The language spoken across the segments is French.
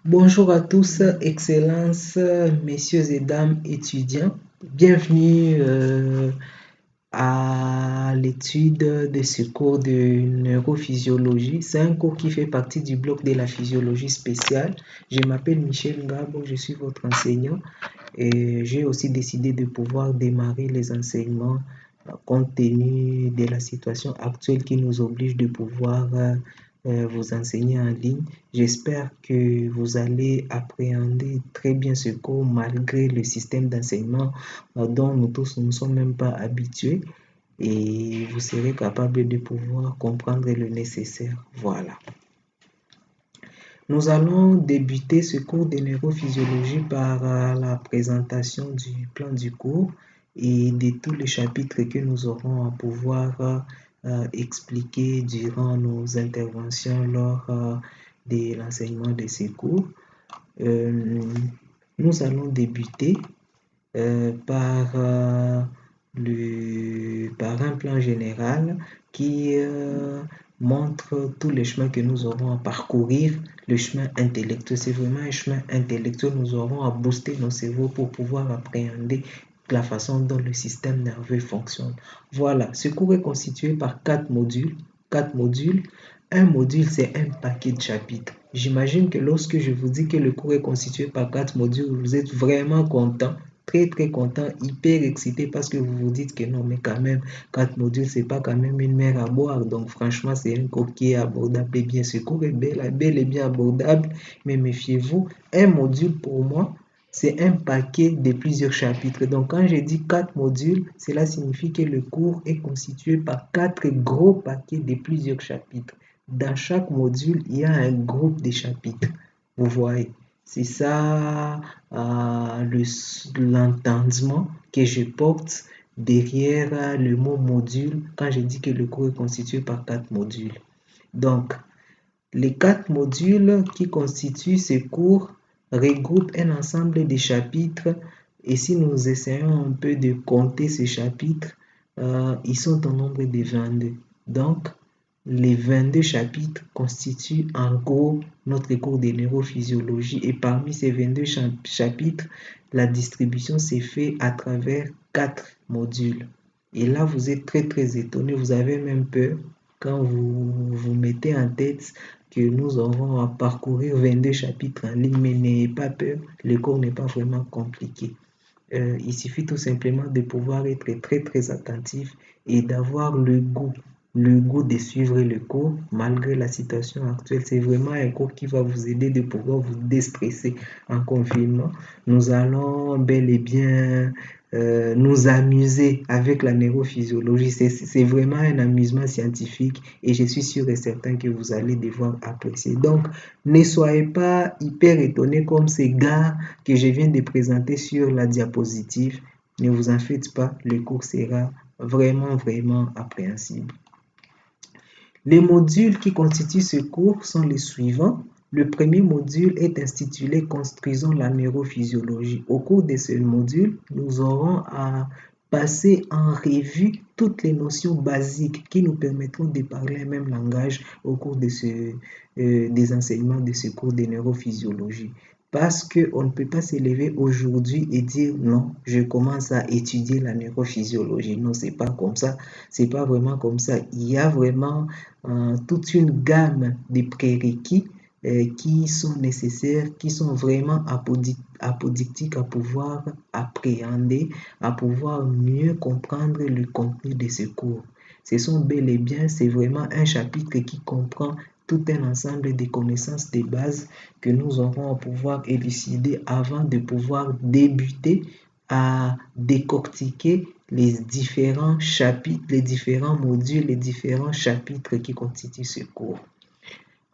Bonjour à tous, Excellences, messieurs et dames étudiants. Bienvenue à l'étude de ce cours de neurophysiologie. C'est un cours qui fait partie du bloc de la physiologie spéciale. Je m'appelle Michel Ngabo, je suis votre enseignant et j'ai aussi décidé de pouvoir démarrer les enseignements compte tenu de la situation actuelle qui nous oblige de pouvoir vous enseigner en ligne. J'espère que vous allez appréhender très bien ce cours malgré le système d'enseignement dont nous tous ne sommes même pas habitués et vous serez capable de pouvoir comprendre le nécessaire. Voilà. Nous allons débuter ce cours de neurophysiologie par la présentation du plan du cours et de tous les chapitres que nous aurons à pouvoir expliquer durant nos interventions lors de l'enseignement de ces cours. Nous allons débuter par un plan général qui montre tous les chemins que nous aurons à parcourir. Le chemin intellectuel, c'est vraiment un chemin intellectuel. Nous aurons à booster nos cerveaux pour pouvoir appréhender la façon dont le système nerveux fonctionne. Voilà, ce cours est constitué par 4 modules. 4 modules. Un module, c'est un paquet de chapitres. J'imagine que lorsque je vous dis que le cours est constitué par 4 modules, vous êtes vraiment content, très content, hyper excité parce que vous vous dites que non, mais quand même, 4 modules, c'est pas quand même une mer à boire. Donc, franchement, c'est un cours qui est abordable. Et bien, ce cours est bel et bien abordable, mais méfiez-vous, un module pour moi, c'est un paquet de plusieurs chapitres. Donc, quand je dis 4 modules, cela signifie que le cours est constitué par 4 gros paquets de plusieurs chapitres. Dans chaque module, il y a un groupe de chapitres. Vous voyez, c'est ça l'entendement que je porte derrière le mot module quand je dis que le cours est constitué par 4 modules. Donc, les 4 modules qui constituent ce cours regroupent un ensemble de chapitres et si nous essayons un peu de compter ces chapitres, ils sont au nombre de 22. Donc, les 22 chapitres constituent en gros notre cours de neurophysiologie et parmi ces 22 chapitres, la distribution s'est faite à travers 4 modules. Et là, vous êtes très étonné, vous avez même peur quand vous vous mettez en tête que nous aurons à parcourir 22 chapitres en ligne, mais n'ayez pas peur, le cours n'est pas vraiment compliqué. Il suffit tout simplement de pouvoir être très attentif et d'avoir le goût de suivre le cours malgré la situation actuelle. C'est vraiment un cours qui va vous aider de pouvoir vous déstresser en confinement. Nous allons bel et bien nous amuser avec la neurophysiologie. C'est vraiment un amusement scientifique et je suis sûr et certain que vous allez devoir apprécier. Donc, ne soyez pas hyper étonnés comme ces gars que je viens de présenter sur la diapositive. Ne vous en faites pas, le cours sera vraiment appréhensible. Les modules qui constituent ce cours sont les suivants. Le premier module est intitulé « Construisons la neurophysiologie ». Au cours de ce module, nous aurons à passer en revue toutes les notions basiques qui nous permettront de parler un même langage au cours de des enseignements de ce cours de neurophysiologie. Parce qu'on ne peut pas se lever aujourd'hui et dire non, je commence à étudier la neurophysiologie. Non, c'est pas comme ça. C'est pas vraiment comme ça. Il y a vraiment toute une gamme de prérequis qui sont nécessaires, qui sont vraiment apodictiques à pouvoir appréhender, à pouvoir mieux comprendre le contenu de ce cours. Ce sont bel et bien, c'est vraiment un chapitre qui comprend tout un ensemble de connaissances de base que nous aurons à pouvoir élucider avant de pouvoir débuter à décortiquer les différents chapitres, les différents modules, les différents chapitres qui constituent ce cours.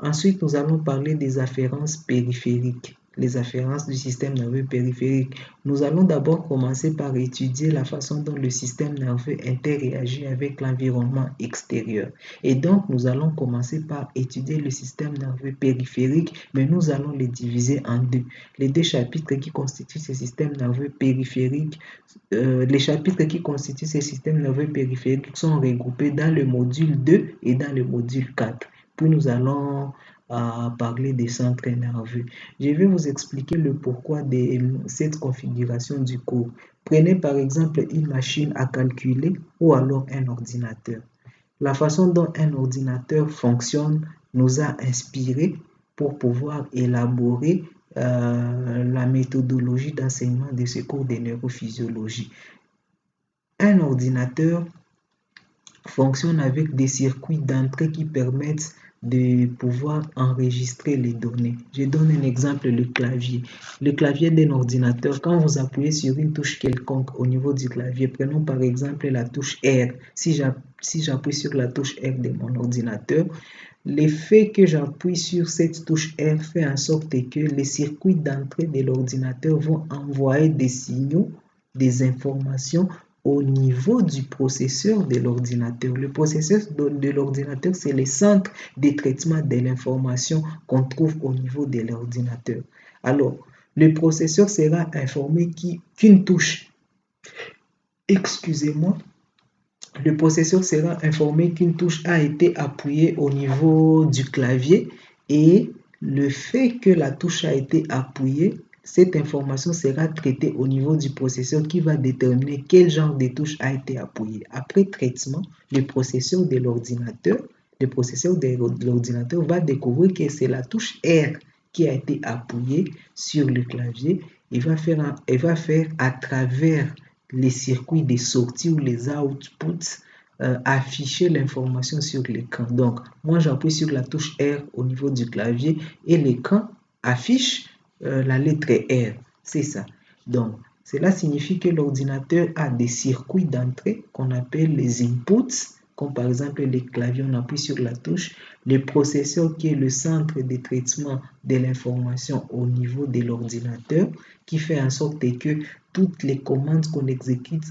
Ensuite, nous allons parler des afférences périphériques, les afférences du système nerveux périphérique. Nous allons d'abord commencer par étudier la façon dont le système nerveux interagit avec l'environnement extérieur. Et donc, nous allons commencer par étudier le système nerveux périphérique, mais nous allons les diviser en deux. Les deux chapitres qui constituent ce système nerveux périphérique, les chapitres qui constituent ce système nerveux périphérique sont regroupés dans le module 2 et dans le module 4. Puis nous allons parler des centres nerveux. Je vais vous expliquer le pourquoi de cette configuration du cours. Prenez par exemple une machine à calculer ou alors un ordinateur. La façon dont un ordinateur fonctionne nous a inspiré pour pouvoir élaborer la méthodologie d'enseignement de ce cours de neurophysiologie. Un ordinateur fonctionne avec des circuits d'entrée qui permettent de pouvoir enregistrer les données. Je donne un exemple, le clavier. Le clavier d'un ordinateur, quand vous appuyez sur une touche quelconque au niveau du clavier, prenons par exemple la touche R. Si j'appuie sur la touche R de mon ordinateur, l'effet que j'appuie sur cette touche R fait en sorte que les circuits d'entrée de l'ordinateur vont envoyer des signaux, des informations au niveau du processeur de l'ordinateur. Le processeur de l'ordinateur, c'est le centre de traitement de l'information qu'on trouve au niveau de l'ordinateur. Alors, le processeur sera informé qu'une touche, excusez-moi, le processeur sera informé qu'une touche a été appuyée au niveau du clavier et le fait que la touche a été appuyée, cette information sera traitée au niveau du processeur qui va déterminer quel genre de touche a été appuyée. Après traitement, le processeur de l'ordinateur va découvrir que c'est la touche R qui a été appuyée sur le clavier et va faire à travers les circuits de sortie ou les outputs afficher l'information sur l'écran. Donc, moi j'appuie sur la touche R au niveau du clavier et l'écran affiche la lettre R. C'est ça. Donc, cela signifie que l'ordinateur a des circuits d'entrée qu'on appelle les inputs, comme par exemple les claviers, on appuie sur la touche. Le processeur qui est le centre de traitement de l'information au niveau de l'ordinateur, qui fait en sorte que toutes les commandes qu'on exécute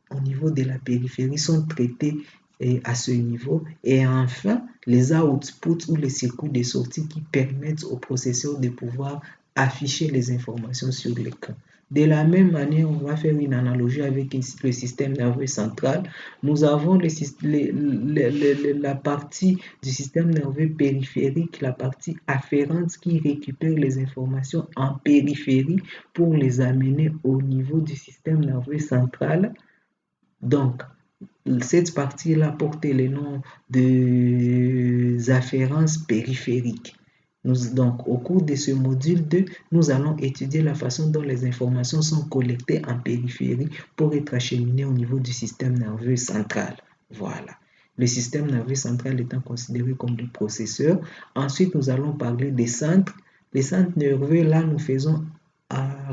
au niveau de la périphérie sont traitées à ce niveau. Et enfin, les outputs ou les circuits de sortie qui permettent au processeur de pouvoir afficher les informations sur l'écran. De la même manière, on va faire une analogie avec le système nerveux central. Nous avons la partie du système nerveux périphérique, la partie afférente qui récupère les informations en périphérie pour les amener au niveau du système nerveux central. Donc, cette partie-là porte le nom des afférences périphériques. Donc, au cours de ce module 2, nous allons étudier la façon dont les informations sont collectées en périphérie pour être acheminées au niveau du système nerveux central. Voilà. Le système nerveux central étant considéré comme le processeur. Ensuite, nous allons parler des centres. Les centres nerveux, là, nous faisons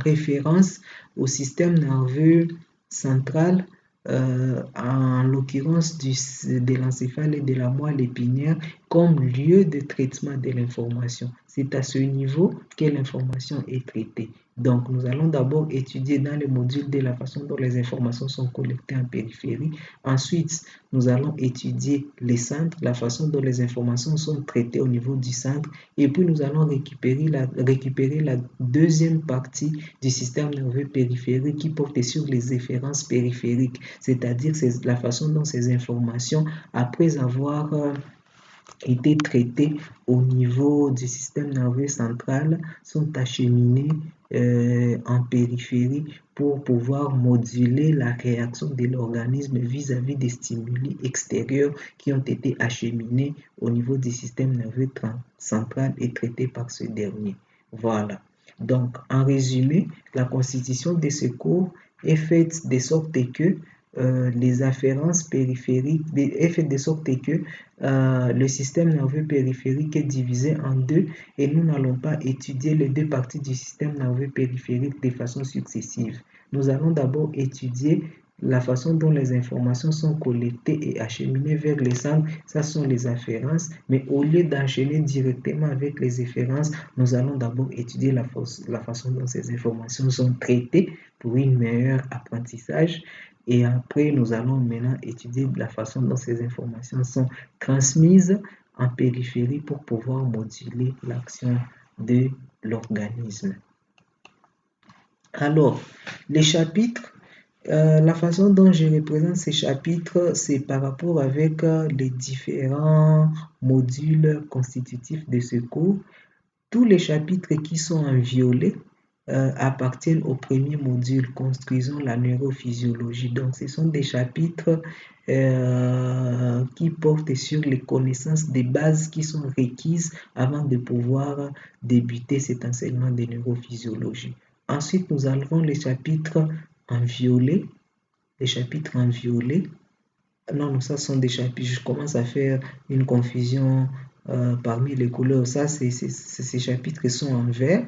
référence au système nerveux central, en l'occurrence de l'encéphale et de la moelle épinière comme lieu de traitement de l'information. C'est à ce niveau que l'information est traitée. Donc, nous allons d'abord étudier dans le module de la façon dont les informations sont collectées en périphérie. Ensuite, nous allons étudier les centres, la façon dont les informations sont traitées au niveau du centre. Et puis, nous allons récupérer la deuxième partie du système nerveux périphérique qui porte sur les efférences périphériques, c'est-à-dire la façon dont ces informations, après avoir été traitées au niveau du système nerveux central, sont acheminées en périphérie pour pouvoir moduler la réaction de l'organisme vis-à-vis des stimuli extérieurs qui ont été acheminés au niveau du système nerveux central et traités par ce dernier. Voilà. Donc, en résumé, la constitution de ce cours est faite de sorte que les afférences périphériques, est faite de sorte que le système nerveux périphérique est divisé en deux et nous n'allons pas étudier les deux parties du système nerveux périphérique de façon successive. Nous allons d'abord étudier la façon dont les informations sont collectées et acheminées vers les centres, ça sont les afférences, mais au lieu d'enchaîner directement avec les efférences, nous allons d'abord étudier la façon dont ces informations sont traitées pour un meilleur apprentissage. Et après, nous allons maintenant étudier la façon dont ces informations sont transmises en périphérie pour pouvoir moduler l'action de l'organisme. Alors, les chapitres La façon dont je représente ces chapitres, c'est par rapport avec les différents modules constitutifs de ce cours. Tous les chapitres qui sont en violet appartiennent au premier module, construisons la neurophysiologie. Donc, ce sont des chapitres qui portent sur les connaissances des bases qui sont requises avant de pouvoir débuter cet enseignement de neurophysiologie. Ensuite, nous avons les chapitres en violet. Les chapitres en violet. Non, ça sont des chapitres. Je commence à faire une confusion parmi les couleurs. Ça, ces chapitres sont en vert.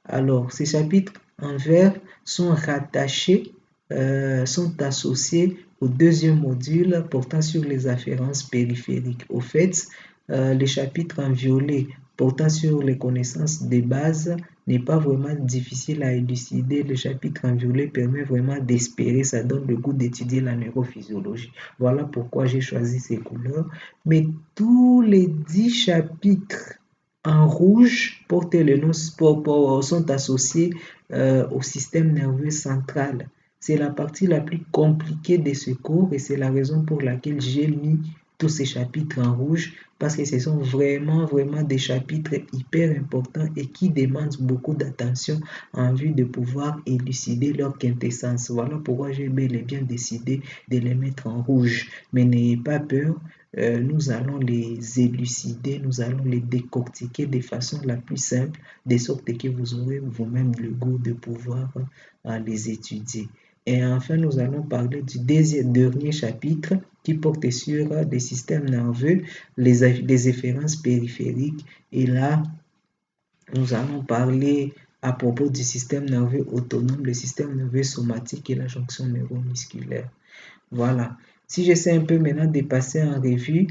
Alors, ces chapitres en vert sont rattachés, sont associés au deuxième module portant sur les afférences périphériques. Au fait, les chapitres en violet portant sur les connaissances de base n'est pas vraiment difficile à élucider. Le chapitre en violet permet vraiment d'espérer, ça donne le goût d'étudier la neurophysiologie. Voilà pourquoi j'ai choisi ces couleurs. Mais tous les 10 chapitres en rouge portent le nom sont associés au système nerveux central. C'est la partie la plus compliquée de ce cours et c'est la raison pour laquelle j'ai mis tous ces chapitres en rouge parce que ce sont vraiment des chapitres hyper importants et qui demandent beaucoup d'attention en vue de pouvoir élucider leur quintessence. Voilà pourquoi j'ai bel et bien décidé de les mettre en rouge. Mais n'ayez pas peur, nous allons les élucider, nous allons les décortiquer de façon la plus simple, de sorte que vous aurez vous-même le goût de pouvoir les étudier. Et enfin, nous allons parler du dernier chapitre qui porte sur les systèmes nerveux, les efférences périphériques. Et là, nous allons parler à propos du système nerveux autonome, le système nerveux somatique et la jonction neuromusculaire. Voilà. Si j'essaie un peu maintenant de passer en revue,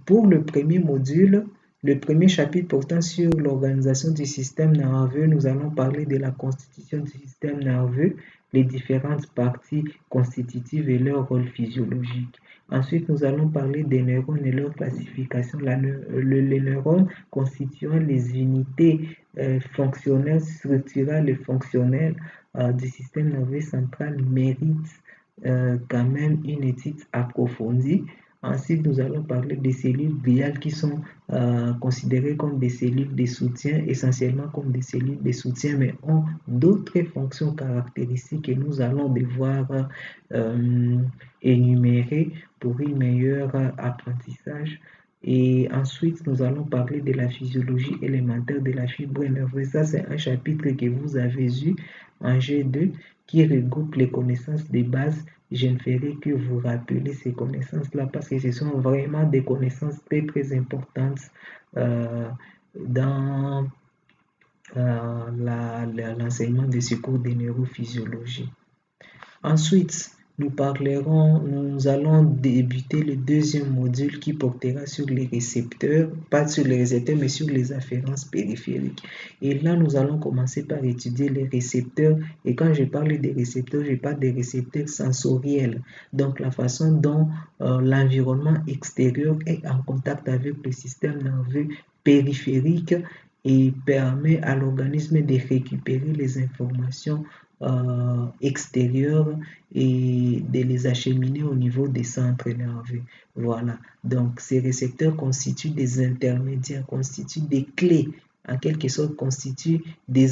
pour le premier module, le premier chapitre portant sur l'organisation du système nerveux, nous allons parler de la constitution du système nerveux, les différentes parties constitutives et leur rôle physiologique. Ensuite, nous allons parler des neurones et leur classification. Les neurones constituant les unités fonctionnelles, structurales et fonctionnelles du système nerveux central méritent quand même une étude approfondie. Ensuite, nous allons parler des cellules gliales qui sont considérées comme des cellules de soutien, essentiellement comme des cellules de soutien, mais ont d'autres fonctions caractéristiques que nous allons devoir énumérer pour un meilleur apprentissage. Et ensuite, nous allons parler de la physiologie élémentaire de la fibre nerveuse. Ça, c'est un chapitre que vous avez eu en G2 qui regroupe les connaissances de base. Je ne ferai que vous rappeler ces connaissances-là parce que ce sont vraiment des connaissances très importantes dans l'enseignement de ce cours de neurophysiologie. Ensuite, nous allons débuter le deuxième module qui portera sur les récepteurs, pas sur les récepteurs, mais sur les afférences périphériques. Et là, nous allons commencer par étudier les récepteurs. Et quand je parle des récepteurs, je parle des récepteurs sensoriels. Donc, la façon dont l'environnement extérieur est en contact avec le système nerveux périphérique et permet à l'organisme de récupérer les informations extérieures et de les acheminer au niveau des centres nerveux. Voilà. Donc, ces récepteurs constituent des intermédiaires, constituent des clés, en quelque sorte constituent des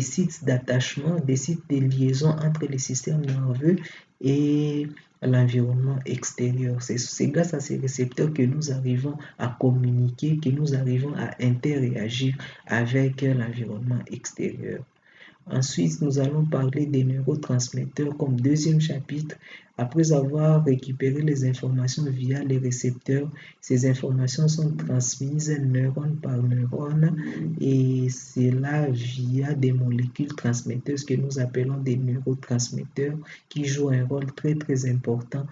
sites d'attachement, des sites de liaison entre les systèmes nerveux et l'environnement extérieur. C'est grâce à ces récepteurs que nous arrivons à communiquer, que nous arrivons à interagir avec l'environnement extérieur. Ensuite, nous allons parler des neurotransmetteurs comme deuxième chapitre. Après avoir récupéré les informations via les récepteurs, ces informations sont transmises neurone par neurone et c'est là via des molécules transmetteuses que nous appelons des neurotransmetteurs qui jouent un rôle très important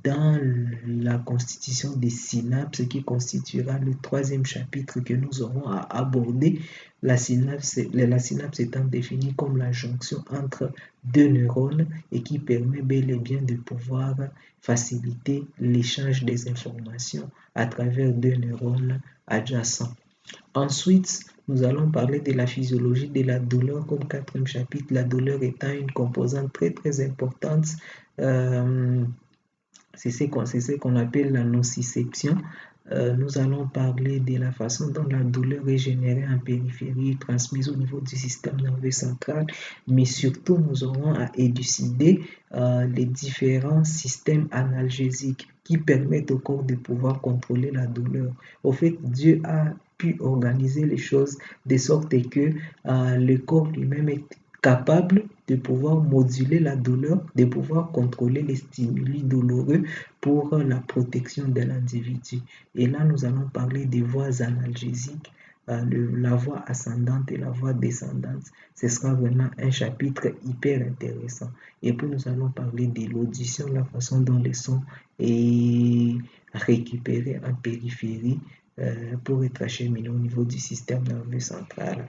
dans la constitution des synapses qui constituera le troisième chapitre que nous aurons à aborder. La synapse étant définie comme la jonction entre deux neurones et qui permet bel et bien de pouvoir faciliter l'échange des informations à travers deux neurones adjacents. Ensuite, nous allons parler de la physiologie de la douleur comme quatrième chapitre, la douleur étant une composante très importante. C'est ce qu'on appelle la nociception. Nous allons parler de la façon dont la douleur est générée en périphérie, transmise au niveau du système nerveux central, mais surtout nous aurons à élucider les différents systèmes analgésiques qui permettent au corps de pouvoir contrôler la douleur. Au fait, Dieu a pu organiser les choses de sorte que le corps lui-même est capable de pouvoir moduler la douleur, de pouvoir contrôler les stimuli douloureux pour la protection de l'individu. Et là, nous allons parler des voies analgésiques, la voie ascendante et la voie descendante. Ce sera vraiment un chapitre hyper intéressant. Et puis, nous allons parler de l'audition, la façon dont le son est récupéré en périphérie pour être acheminé au niveau du système nerveux central.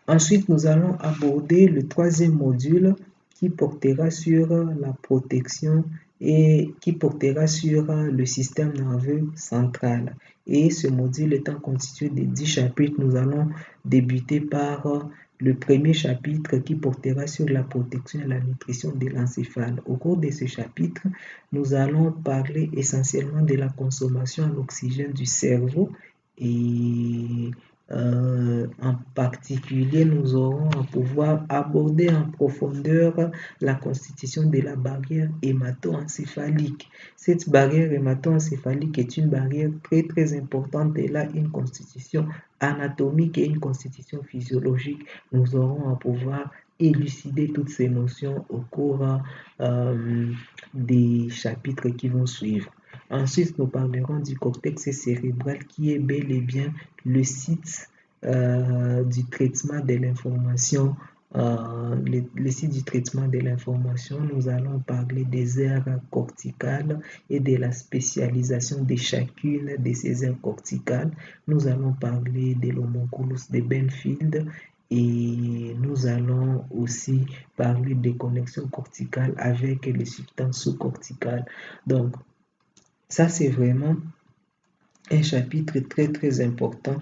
Ensuite, nous allons aborder le troisième module qui portera sur la protection et qui portera sur le système nerveux central. Et ce module étant constitué de 10 chapitres, nous allons débuter par le premier chapitre qui portera sur la protection et la nutrition de l'encéphale. Au cours de ce chapitre, nous allons parler essentiellement de la consommation en oxygène du cerveau et en particulier, nous aurons à pouvoir aborder en profondeur la constitution de la barrière hémato-encéphalique. Cette barrière hémato-encéphalique est une barrière très importante. Elle a une constitution anatomique et une constitution physiologique. Nous aurons à pouvoir élucider toutes ces notions au cours des chapitres qui vont suivre. Ensuite, nous parlerons du cortex cérébral qui est bel et bien le site du traitement de l'information. Le site du traitement de l'information, nous allons parler des aires corticales et de la spécialisation de chacune de ces aires corticales. Nous allons parler de l'homonculus de Benfield et nous allons aussi parler des connexions corticales avec les substances sous-corticales. Donc, ça, c'est vraiment un chapitre très important.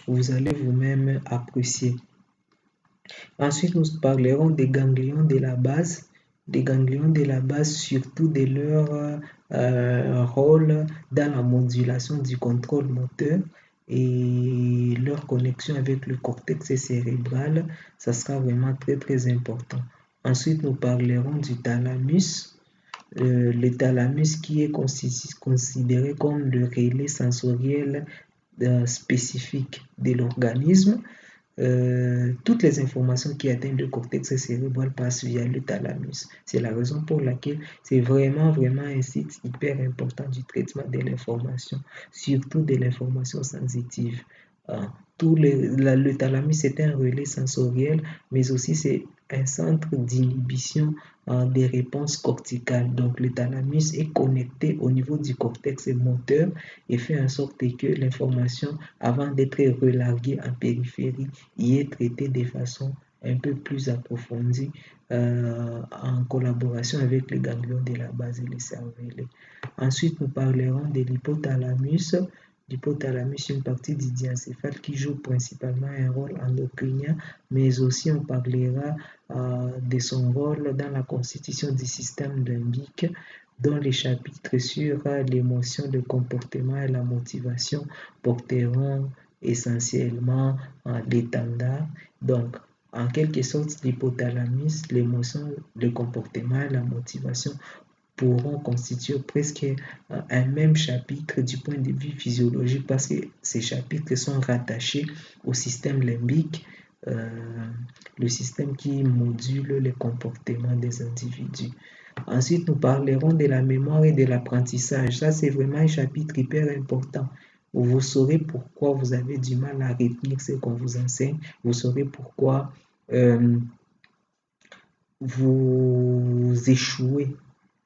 Vous allez vous-même apprécier. Ensuite, nous parlerons des ganglions de la base. Des ganglions de la base, surtout de leur rôle dans la modulation du contrôle moteur et leur connexion avec le cortex cérébral. Ça sera vraiment très important. Ensuite, nous parlerons du thalamus. Le thalamus qui est considéré comme le relais sensoriel spécifique de l'organisme. Toutes les informations qui atteignent le cortex cérébral passent via le thalamus. C'est la raison pour laquelle c'est vraiment un site hyper important du traitement de l'information, surtout de l'information sensitive. Le thalamus est un relais sensoriel, mais aussi c'est un centre d'inhibition des réponses corticales. Donc le thalamus est connecté au niveau du cortex moteur et fait en sorte que l'information, avant d'être relarguée en périphérie, y est traitée de façon un peu plus approfondie en collaboration avec les ganglions de la base et les cervelles. Ensuite, nous parlerons de l'hypothalamus. L'hypothalamus est une partie du diencéphale qui joue principalement un rôle endocrinien, mais aussi on parlera de son rôle dans la constitution du système limbique, dont les chapitres sur l'émotion, le comportement et la motivation porteront essentiellement l'étendard. Donc, en quelque sorte, l'hypothalamus, l'émotion, le comportement et la motivation pourront constituer presque un même chapitre du point de vue physiologique parce que ces chapitres sont rattachés au système limbique, le système qui module les comportements des individus. Ensuite, nous parlerons de la mémoire et de l'apprentissage. Ça, c'est vraiment un chapitre hyper important. Vous saurez pourquoi vous avez du mal à retenir ce qu'on vous enseigne. Vous saurez pourquoi vous échouez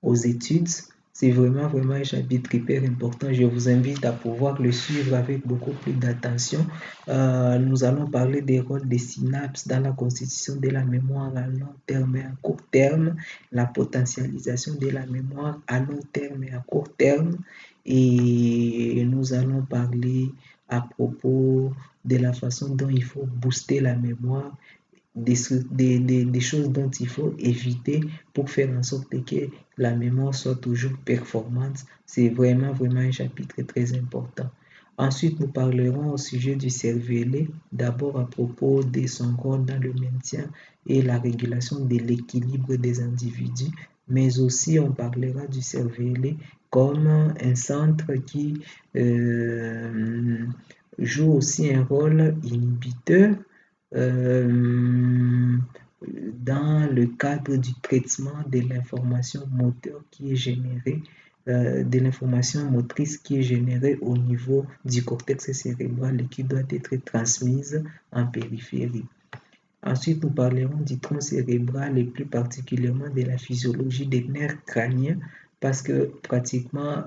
aux études. C'est vraiment un chapitre hyper important. Je vous invite à pouvoir le suivre avec beaucoup plus d'attention. Nous allons parler des rôles des synapses dans la constitution de la mémoire à long terme et à court terme, la potentialisation de la mémoire à long terme et à court terme. Et nous allons parler parler à propos de la façon dont il faut booster la mémoire, des choses dont il faut éviter pour faire en sorte que la mémoire soit toujours performante. C'est vraiment un chapitre très important. Ensuite, nous parlerons au sujet du cervelet, d'abord à propos de son rôle dans le maintien et la régulation de l'équilibre des individus, mais aussi on parlera du cervelet comme un centre qui joue aussi un rôle inhibiteur euh, dans le cadre du traitement de l'information moteur qui est générée, de l'information motrice qui est générée au niveau du cortex cérébral et qui doit être transmise en périphérie. Ensuite, nous parlerons du tronc cérébral et plus particulièrement de la physiologie des nerfs crâniens parce que pratiquement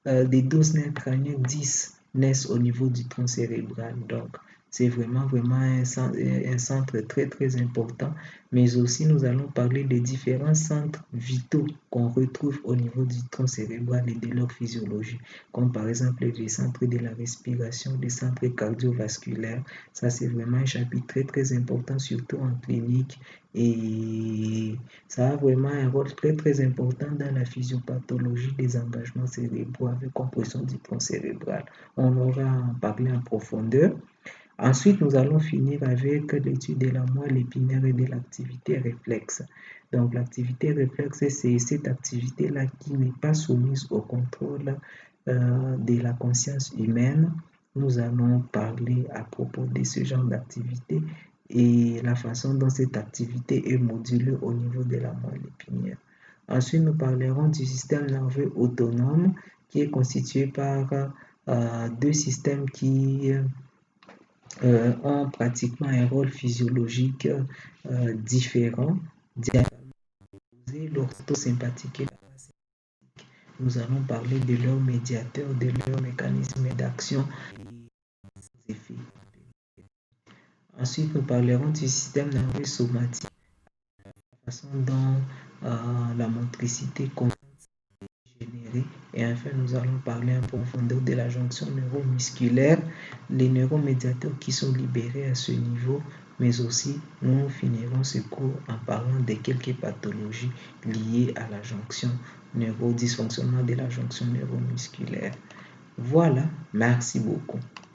des 12 nerfs crâniens, 10 naissent au niveau du tronc cérébral. Donc, c'est vraiment un centre très important. Mais aussi, nous allons parler des différents centres vitaux qu'on retrouve au niveau du tronc cérébral et de leur physiologie, comme par exemple les centres de la respiration, les centres cardiovasculaires. Ça, c'est vraiment un chapitre très important, surtout en clinique. Et ça a vraiment un rôle très important dans la physiopathologie des engagements cérébraux avec compression du tronc cérébral. On aura en parlé en profondeur. Ensuite, nous allons finir avec l'étude de la moelle épinière et de l'activité réflexe. Donc, l'activité réflexe, c'est cette activité-là qui n'est pas soumise au contrôle de la conscience humaine. Nous allons parler à propos de ce genre d'activité et la façon dont cette activité est modulée au niveau de la moelle épinière. Ensuite, nous parlerons du système nerveux autonome qui est constitué par deux systèmes qui ont pratiquement un rôle physiologique différent. L'orthosympathique et la parasympathique. Nous allons parler de leurs médiateurs, de leurs mécanismes d'action et des effets. Ensuite, nous parlerons du système nerveux somatique, la façon dont la motricité est générée. Et enfin, nous allons parler en profondeur de la jonction neuromusculaire, les neuromédiateurs qui sont libérés à ce niveau, mais aussi nous finirons ce cours en parlant de quelques pathologies liées à la jonction dysfonctionnement de la jonction neuromusculaire. Voilà, merci beaucoup.